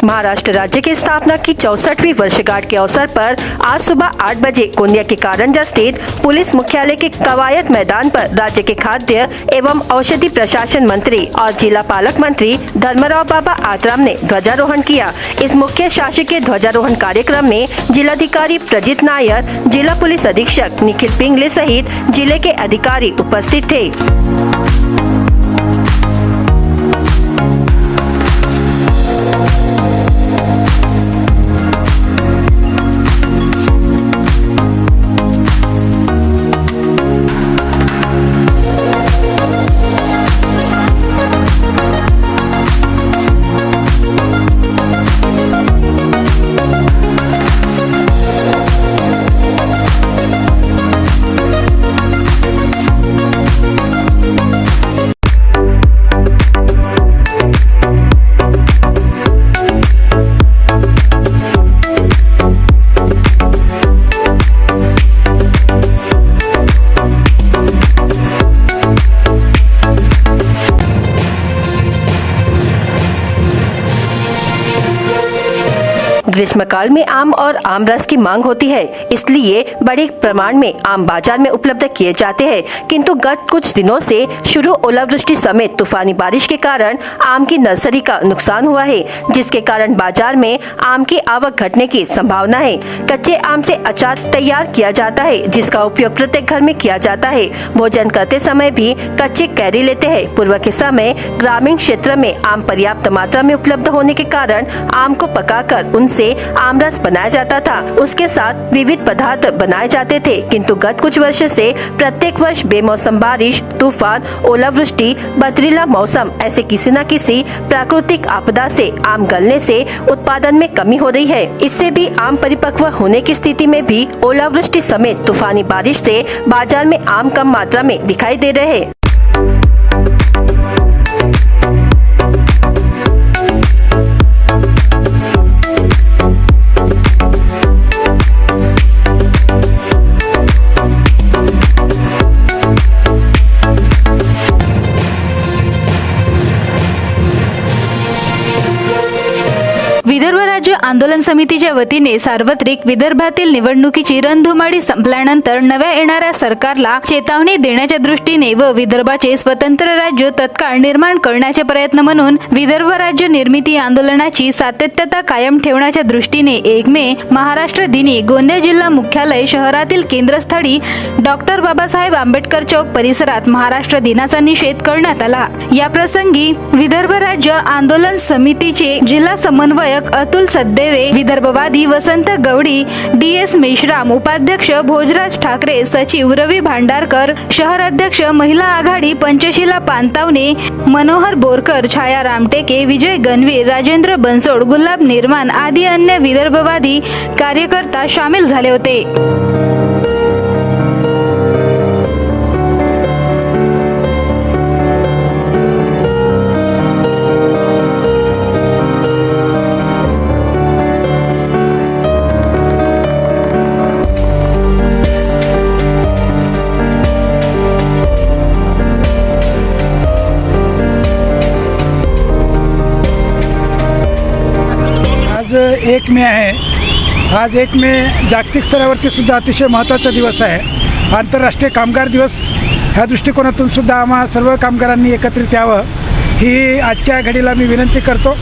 महाराष्ट्र राज्य की स्थापना की 64वीं वर्षगांठ के अवसर पर आज सुबह 8 बजे गोंदिया के कारंजा स्थित पुलिस मुख्यालय के कवायद मैदान पर राज्य के खाद्य एवं औषधि प्रशासन मंत्री और जिला पालक मंत्री धर्मराव बाबा आत्राम ने ध्वजारोहण किया। इस मुख्य शासकीय ध्वजारोहण कार्यक्रम में जिलाधिकारी प्रजित नायर, जिला पुलिस अधीक्षक निखिल पिंगले सहित जिले के अधिकारी उपस्थित थे। ग्रीष्मकाल में आम और आम रस की मांग होती है, इसलिए बड़े प्रमाण में आम बाजार में उपलब्ध किए जाते हैं। किंतु गत कुछ दिनों से शुरू ओलावृष्टि समेत तूफानी बारिश के कारण आम की नर्सरी का नुकसान हुआ है, जिसके कारण बाजार में आम की आवक घटने की संभावना है। कच्चे आम से अचार तैयार किया जाता है, जिसका उपयोग प्रत्येक घर में किया जाता है। भोजन करते समय भी कच्चे कैरी लेते हैं। पूर्व के समय ग्रामीण क्षेत्र में आम पर्याप्त मात्रा में उपलब्ध होने के कारण आम को पकाकर उनसे आमरस बनाया जाता था। उसके साथ विविध पदार्थ बनाए जाते थे। किंतु गत कुछ वर्ष से प्रत्येक वर्ष बेमौसम बारिश, तूफान, ओलावृष्टि, बदरीला मौसम ऐसे किसी न किसी प्राकृतिक आपदा से आम गलने से उत्पादन में कमी हो रही है। इससे भी आम परिपक्व होने की स्थिति में भी ओलावृष्टि समेत तूफानी बारिश से बाजार में आम कम मात्रा में दिखाई दे रहे हैं। विदर्भ राज्य आंदोलन समितीच्या वतीने सार्वत्रिक विदर्भातील निवडणुकीची रणधुमाळी संपल्यानंतर नव्या येणाऱ्या सरकारला चेतावणी देण्याच्या दृष्टीने व विदर्भाचे स्वतंत्र राज्य तत्काळ निर्माण करण्याचे प्रयत्न म्हणून विदर्भ राज्य निर्मिती आंदोलनाची सातत्यता कायम ठेवण्याच्या दृष्टीने 1 मे महाराष्ट्र दिनी गोंदिया जिल्हा मुख्यालय शहरातील केंद्रस्थळी डॉक्टर बाबासाहेब आंबेडकर चौक परिसरात महाराष्ट्र दिनाचा निषेध करण्यात आला। या प्रसंगी विदर्भ राज्य आंदोलन समितीचे जिल्हा समन्वयक अतुल सद्देवे, विदर्भवादी वसंत गवडी, DS मेश्राम, उपाध्यक्ष भोजराज ठाकरे, सचिव रवी भांडारकर, शहर अध्यक्ष महिला आघाडी पंचशीला पानतावणे, मनोहर बोरकर, छाया रामटेके, विजय गणवीर, राजेंद्र बनसोड, गुलाब निर्माण आदी अन्य विदर्भवादी कार्यकर्ता सामील झाले होते। आज 1 मे आहे। आज 1 मे जागतिक स्तरावरती सुद्धा अतिशय महत्त्वाचा दिवस आहे। आंतरराष्ट्रीय कामगार दिवस ह्या दृष्टिकोनातून सुद्धा आम्हा सर्व कामगारांनी एकत्रित यावं ही आजच्या घडीला मी विनंती करतो।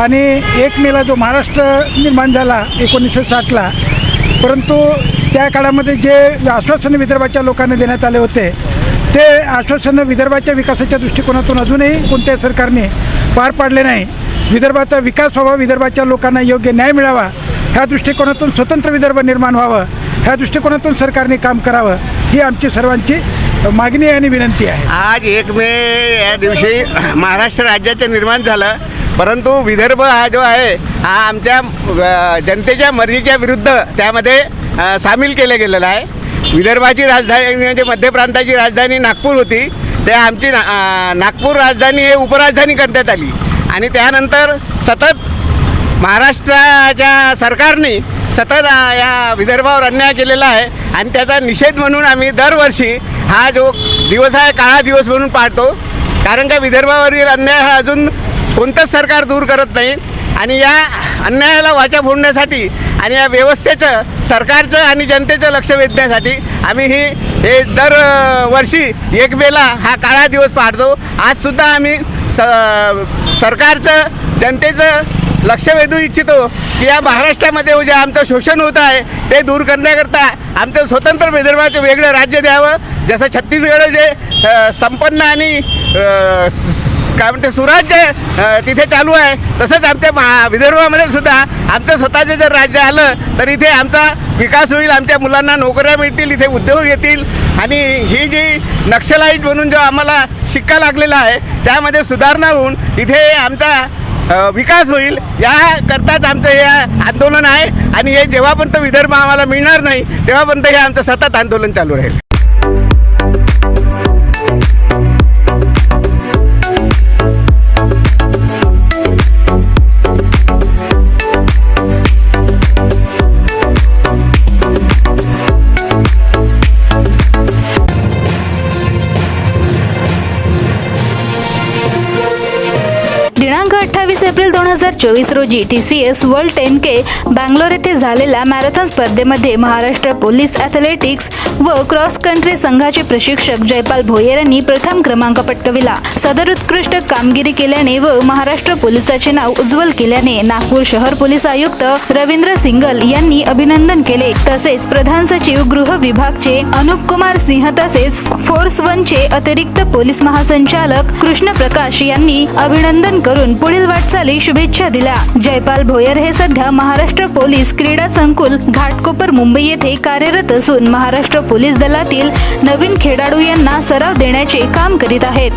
आणि 1 मेला जो महाराष्ट्र निर्माण झाला 1960ला, परंतु त्या काळामध्ये जे आश्वासनं विदर्भाच्या लोकांना देण्यात आले होते ते आश्वासनं विदर्भाच्या विकासाच्या दृष्टिकोनातून अजूनही कोणत्या सरकारने पार पाडले नाही। विदर्भाचा विकास व्हावा, विदर्भाच्या लोकांना योग्य न्याय मिळावा, ह्या दृष्टिकोनातून स्वतंत्र विदर्भ निर्माण व्हावं, ह्या दृष्टिकोनातून सरकारने काम करावं ही आमची सर्वांची मागणी आणि विनंती आहे। आज 1 मे या दिवशी महाराष्ट्र राज्याचं निर्माण झालं, परंतु विदर्भ हा जो आहे हा आमच्या जनतेच्या मर्जीच्या विरुद्ध त्यामध्ये सामील केलं गेलेलं आहे। विदर्भाची राजधानी म्हणजे मध्य प्रांताची राजधानी नागपूर होती, ते आमची नागपूर राजधानी हे उपराजधानी करण्यात आली आणि त्यानंतर सतत महाराष्ट्राच्या सरकारने सतत या विदर्भावर अन्याय केलेला आहे आणि त्याचा निषेध म्हणून आम्ही दरवर्षी हा जो दिवस आहे काळा दिवस म्हणून पाळतो। कारण का विदर्भावरील अन्याय हा अजून कोणतंच सरकार दूर करत नाही आणि या अन्यायाला वाचा फोडण्यासाठी आणि या व्यवस्थेचं, सरकारचं आणि जनतेचं लक्ष वेधण्यासाठी आम्ही हे दरवर्षी 1 मेला हा काळा दिवस पाळतो. आजसुद्धा आम्ही सरकारचं, जनतेचं लक्ष वेधू इच्छितो की या महाराष्ट्रामध्ये जे आमचं शोषण होत आहे ते दूर करण्याकरता आमचं स्वतंत्र विदर्भाचं वेगळं राज्य द्यावं. जसं छत्तीसगड जे संपन्न आणि काय म्हणते सुराज्य तिथे चालू आहे, तसंच आमच्या विदर्भामध्ये सुद्धा आमचं स्वतःचं जर राज्य आलं तर इथे आमचा विकास होईल, आमच्या मुलांना नोकऱ्या मिळतील, इथे उद्योग येतील आणि ही जी नक्षलाईट म्हणून जो आम्हाला शिक्का लागलेला आहे त्यामध्ये सुधारणा होऊन इथे आमचा विकास होईल. याकरताच आमचं हे आंदोलन आहे आणि हे जेव्हापर्यंत विदर्भ आम्हाला मिळणार नाही तेव्हापर्यंत हे आमचं सतत आंदोलन चालू राहील. दिनांक 28 एप्रिल 2024 रोजी TCS वर्ल्ड 10K बँगलोर येथे झालेल्या मॅरेथॉन स्पर्धेमध्ये महाराष्ट्र पोलीस ॲथलेटिक्स व क्रॉस कंट्री संघाचे प्रशिक्षक जयपाल भोयर यांनी प्रथम क्रमांक पटकाविला. सदर उत्कृष्ट कामगिरी केल्याने व महाराष्ट्र पोलिसाचे नाव उज्ज्वल केल्याने नागपूर शहर पोलीस आयुक्त रवींद्र सिंगल यांनी अभिनंदन केले. तसेच प्रधान सचिव गृह विभागचे अनुप कुमार सिंह तसेच फोर्स 1 चे अतिरिक्त पोलीस महासंचालक कृष्ण प्रकाश यांनी अभिनंदन करून पुढील वाटचाली शुभेच्छा दिल्या. जयपाल भोयर हे सध्या महाराष्ट्र पोलीस क्रीडा संकुल घाटकोपर मुंबई येथे कार्यरत असून महाराष्ट्र पोलीस दलातील नवीन खेळाडू यांना सराव देण्याचे काम करीत आहेत.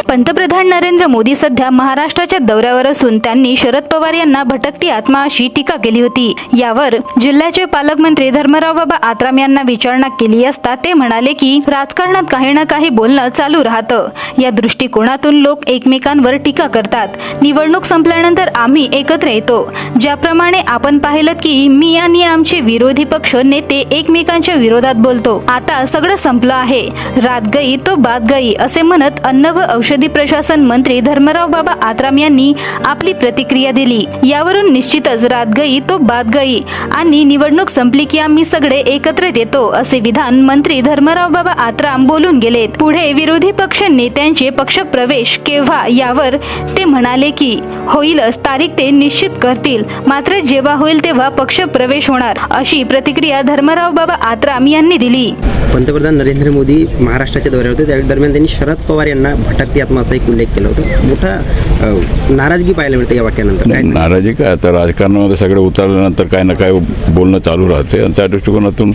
पंतप्रधान नरेंद्र मोदी सध्या महाराष्ट्राच्या दौऱ्यावर असून त्यांनी शरद पवार यांना भटकती आत्मा अशी टीका केली होती. यावर जिल्ह्याचे पालकमंत्री धर्मराव बाबा आत्राम यांना विचारणा केली असता ते म्हणाले की राजकारणात काही ना काही बोलणं चालू राहतं. या दृष्टिकोनातून लोक एकमेकांवर टीका करतात. निवडणूक संपल्यानंतर आम्ही एकत्र येतो. ज्याप्रमाणे आपण पाहिलं की मी आणि आमचे विरोधी पक्ष नेते एकमेकांच्या विरोधात बोलतो. आता सगळं संपलं आहे. रात गई तो बात गई असे म्हणत अन्न व औषधी प्रशासन मंत्री धर्मराव बाबा आत्राम यांनी आपली प्रतिक्रिया दिली. यावरून निश्चितच रात गई तो बात गई आणि निवडणूक संपली की आम्ही सगळे एकत्र येतो असे विधान मंत्री धर्मराव बाबा आत्राम बोलून गेलेत. पुढे विरोधी पक्ष नेत्यांचे पक्ष प्रवेश केव्हा यावर ते म्हणाले की होईलच, तारीख ते निश्चित करतील, मात्र जेव्हा होईल तेव्हा पक्ष प्रवेश होणार अशी प्रतिक्रिया धर्मराव बाबा आत्राम यांनी दिली. पंतप्रधान नरेंद्र मोदी महाराष्ट्राच्या दौऱ्यावर होते, त्या दरम्यान त्यांनी शरद पवार यांना भटकती आत्मा असा एक उल्लेख केला होता. मोठा नाराजगी पाहायला मिळते या वाक्यानंतर. नाराजी काय, आता राजकारणामध्ये सगळे उतरल्यानंतर काय ना काय बोलणं चालू राहते आणि त्या दृष्टिकोनातून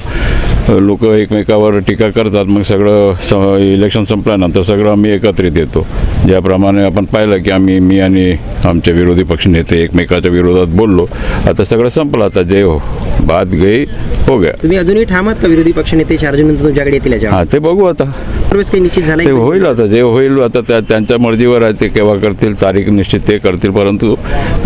लोक एकमेकावर टीका करतात. मग सगळं इलेक्शन संपल्यानंतर सगळं आम्ही एकत्रित येतो. ज्याप्रमाणे आपण पाहिलं की मी आणि आमचे विरोधी पक्ष नेते एकमेकाच्या विरोधात बोललो. आता सगळं संपलं. आता जे बात गई हो गया. तुम्ही अजूनही ठामात का विरोधी पक्ष नेते 4 जून नंतर तुमच्याकडे येतील याच्यावर? हां, ते बघू आता. प्रवेश काही निश्चित झाला ते होईल. आता जे होईल आता त्यांच्या मर्जीवर आहे. ते केव्हा करतील, तारीख निश्चित ते करतील, परंतु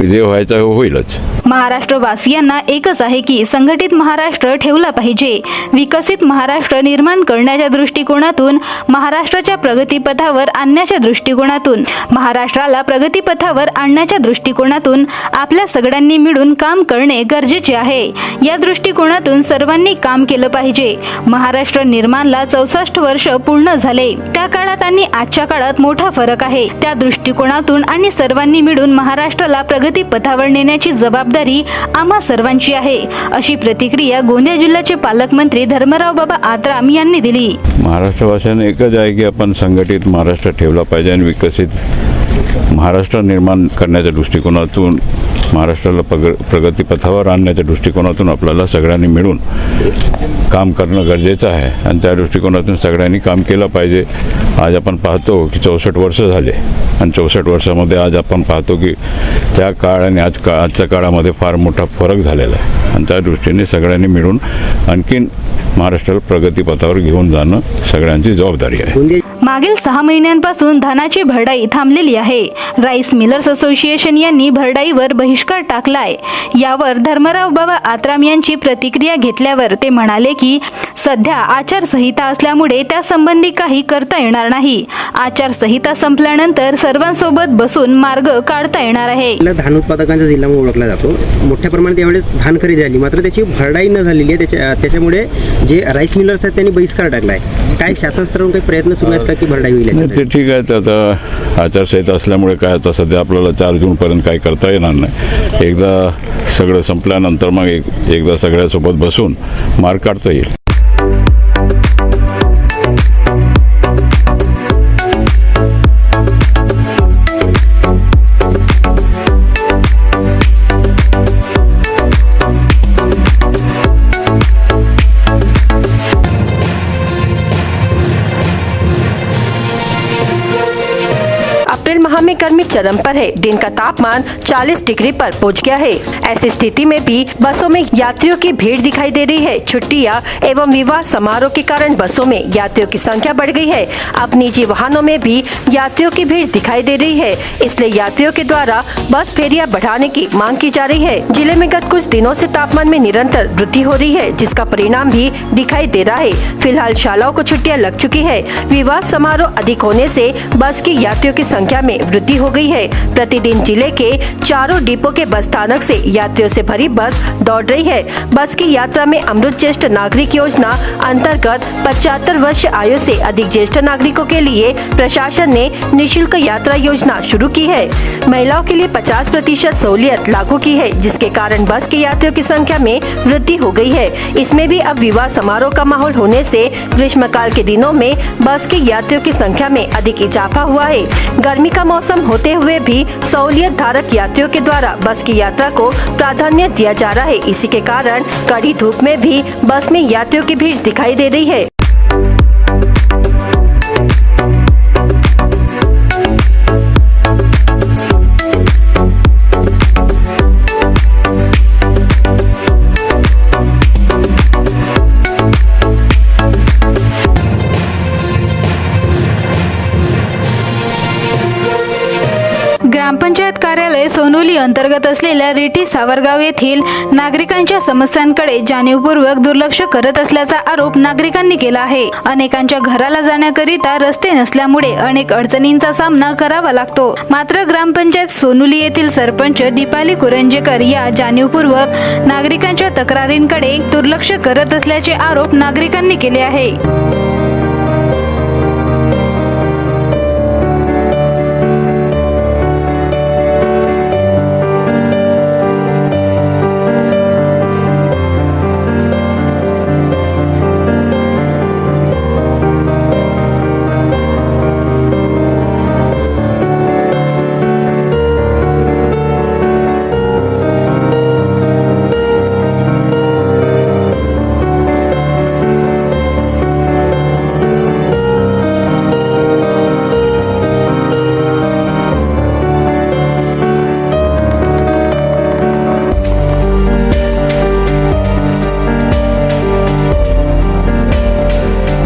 जे व्हायचं होईलच. महाराष्ट्र वासियांना एकच आहे की संघटित महाराष्ट्र ठेवला पाहिजे. विकसित महाराष्ट्र निर्माण करण्याच्या दृष्टिकोनातून, महाराष्ट्राच्या प्रगतीपथावर आणण्याच्या दृष्टिकोनातून, महाराष्ट्राला प्रगतीपथावर आणण्याच्या दृष्टिकोनातून आपल्या सगळ्यांनी मिळून काम करणे गरजेचे आहे. या दृष्टिकोनातून सर्वांनी काम केलं पाहिजे. महाराष्ट्र निर्माणला 64 वर्ष पूर्ण झाले. त्या काळात आणि आजच्या काळात मोठा फरक आहे. त्या दृष्टिकोनातून आणि सर्वांनी मिळून महाराष्ट्राला प्रगतीपथावर नेण्याची जबाबदारी आम्हा सर्वांची आहे अशी प्रतिक्रिया गोंदिया जिल्ह्याचे पालकमंत्री धर्मराव बाबा आत्राम यांनी दिली. महाराष्ट्रवासियांना एकच आहे की आपण संघटित महाराष्ट्र ठेवला पाहिजे आणि विकसित महाराष्ट्र निर्माण करण्याच्या दृष्टिकोनातून, महाराष्ट्राला प्रगतीपथावर आणण्याच्या दृष्टिकोनातून आपल्याला सगळ्यांनी मिळून काम करणं गरजेचं आहे आणि त्या दृष्टिकोनातून सगळ्यांनी काम केलं पाहिजे. आज आपण पाहतो की 64 वर्ष झाले आणि 64 वर्षामध्ये आज आपण पाहतो की त्या काळ आणि आजच्या काळामध्ये फार मोठा फरक झालेला आहे आणि त्या दृष्टीने सगळ्यांनी मिळून आणखीन महाराष्ट्राला प्रगतीपथावर घेऊन जाणं सगळ्यांची जबाबदारी आहे. मागील 6 महिन्यांपासून धानाची भरडाई थांबलेली आहे. राईस मिलर्स असोसिएशन यांनी भरडाईवर बहिष्कार टाकलाय. यावर धर्मराव बाबा आत्राम यांची प्रतिक्रिया घेतल्यावर ते म्हणाले की सध्या आचारसंहिता असल्यामुळे त्यासंबंधी काही करता येणार नाही. आचारसंहिता संपल्यानंतर सर्वांसोबत बसून मार्ग काढता येणार आहे. धान उत्पादकांचा जिल्हा म्हणून ओळखला जातो. मोठ्या प्रमाणात यावेळेस धान खरेदी झाली, मात्र त्याची भरडाई न झालेली आहे. त्याच्यामुळे जे राईस मिलर्स आहेत त्यांनी बहिष्कार टाकला आहे. काय शासन स्तरावरून काही प्रयत्न सुरू आहेत का की भरडाई होईल? नाही, ते ठीक आहे. आता आचारसंहिता असल्यामुळे काय आता सध्या आपल्याला 4 जूनपर्यंत काही करता येणार नाही. एकदा सगळं संपल्यानंतर मग एकदा सगळ्यासोबत बसून मार्ग काढता येईल. अप्रैल माह में गर्मी चरम पर है। दिन का तापमान 40 डिग्री पर पहुंच गया है। ऐसी स्थिति में भी बसों में यात्रियों की भीड़ दिखाई दे रही है। छुट्टियां एवं विवाह समारोह के कारण बसों में यात्रियों की संख्या बढ़ गई है। अब निजी वाहनों में भी यात्रियों की भीड़ दिखाई दे रही है, इसलिए यात्रियों के द्वारा बस फेरियां बढ़ाने की मांग की जा रही है। जिले में गत कुछ दिनों से तापमान में निरंतर वृद्धि हो रही है, जिसका परिणाम भी दिखाई दे रहा है। फिलहाल शालाओं को छुट्टियां लग चुकी है। विवाह समारोह अधिक होने से बस की यात्रियों की संख्या में वृद्धि हो गई है। प्रतिदिन जिले के चारों डिपो के बस स्थानक से यात्रियों से भरी बस दौड़ रही है। बस की यात्रा में अमृत ज्येष्ठ नागरिक योजना अंतर्गत 75 वर्ष आयु से अधिक ज्येष्ठ नागरिकों के लिए प्रशासन ने निःशुल्क यात्रा योजना शुरू की है। महिलाओं के लिए 50% सहूलियत लागू की है, जिसके कारण बस के यात्रियों की संख्या में वृद्धि हो गई है। इसमें भी अब विवाह समारोह का माहौल होने से ग्रीष्मकाल के दिनों में बस के यात्रियों की संख्या में अधिक इजाफा हुआ है। गर्मी का मौसम होते हुए भी सहूलियत धारक यात्रियों के द्वारा बस की यात्रा को प्राधान्य दिया जा रहा है। इसी के कारण कड़ी धूप में भी बस में यात्रियों की भीड़ दिखाई दे रही है। ग्रामपंचायत कार्यालय सोनोली अंतर्गत असलेल्या रेठी सावरगाव येथील नागरिकांच्या समस्यांकडे जाणीवपूर्वक दुर्लक्ष करत असल्याचा आरोप नागरिकांनी केला आहे. अनेकांच्या घराला जाण्याकरिता रस्ते नसल्यामुळे अनेक अडचणींचा सामना करावा लागतो. मात्र ग्रामपंचायत सोनोली येथील सरपंच दीपाली कुरंजेकर या जाणीवपूर्वक नागरिकांच्या तक्रारींकडे दुर्लक्ष करत असल्याचे आरोप नागरिकांनी केले आहे.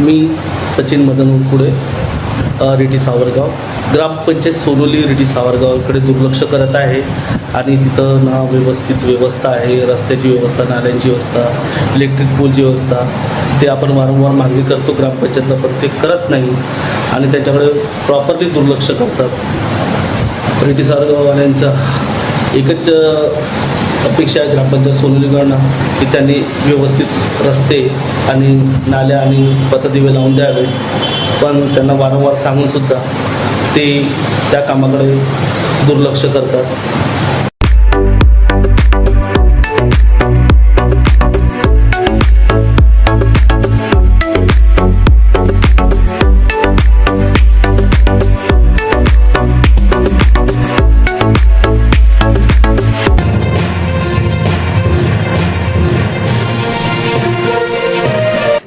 मी सचिन मदन उरकुडे, रेठी सावरगाव, ग्रामपंचायत सोनोली रेठी सावरगावकडे दुर्लक्ष करत आहे आणि तिथं ना व्यवस्थित व्यवस्था आहे, रस्त्याची व्यवस्था, नाल्यांची व्यवस्था, इलेक्ट्रिक पोलची व्यवस्था, ते आपण वारंवार मागणी करतो ग्रामपंचायतला, पण ते करत नाही आणि त्याच्याकडे प्रॉपरली दुर्लक्ष करतात. रेठी सावरगाववाल्यांचा एकच अपेक्षा आहे ग्रामपंचायत सोनोलीकडनं की त्यांनी व्यवस्थित रस्ते आणि नाल्या आणि पथदिवे लावून द्यावे, पण त्यांना वारंवार सांगूनसुद्धा ते त्या कामाकडे दुर्लक्ष करतात.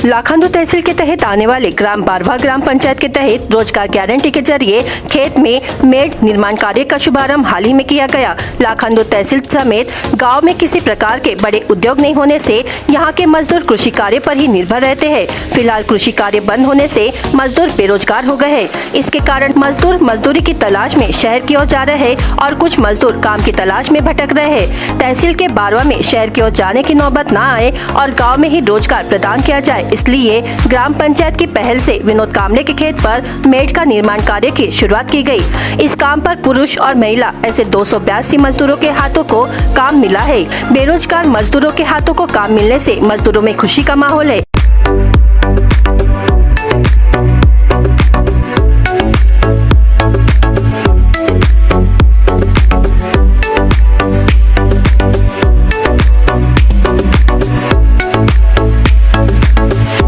लाखांदू तहसील के तहत आने वाले ग्राम बारवा ग्राम पंचायत के तहत रोजगार गारंटी के जरिए खेत में मेड निर्माण कार्य का शुभारंभ हाल ही में किया गया। लाखांदू तहसील समेत गांव में किसी प्रकार के बड़े उद्योग नहीं होने से यहां के मजदूर कृषि कार्य पर ही निर्भर रहते हैं। फिलहाल कृषि कार्य बंद होने से मजदूर बेरोजगार हो गए हैं। इसके कारण मजदूर मजदूरी की तलाश में शहर की ओर जा रहे हैं और कुछ मजदूर काम की तलाश में भटक रहे हैं। तहसील के बारवा में शहर की ओर जाने की नौबत न आए और गाँव में ही रोजगार प्रदान किया जाए, इसलिए ग्राम पंचायत की पहल से विनोद कामले के खेत पर मेड का निर्माण कार्य की शुरुआत की गई। इस काम पर पुरुष और महिला ऐसे 282 मजदूरों के हाथों को काम मिला है। बेरोजगार मजदूरों के हाथों को काम मिलने से मजदूरों में खुशी का माहौल है।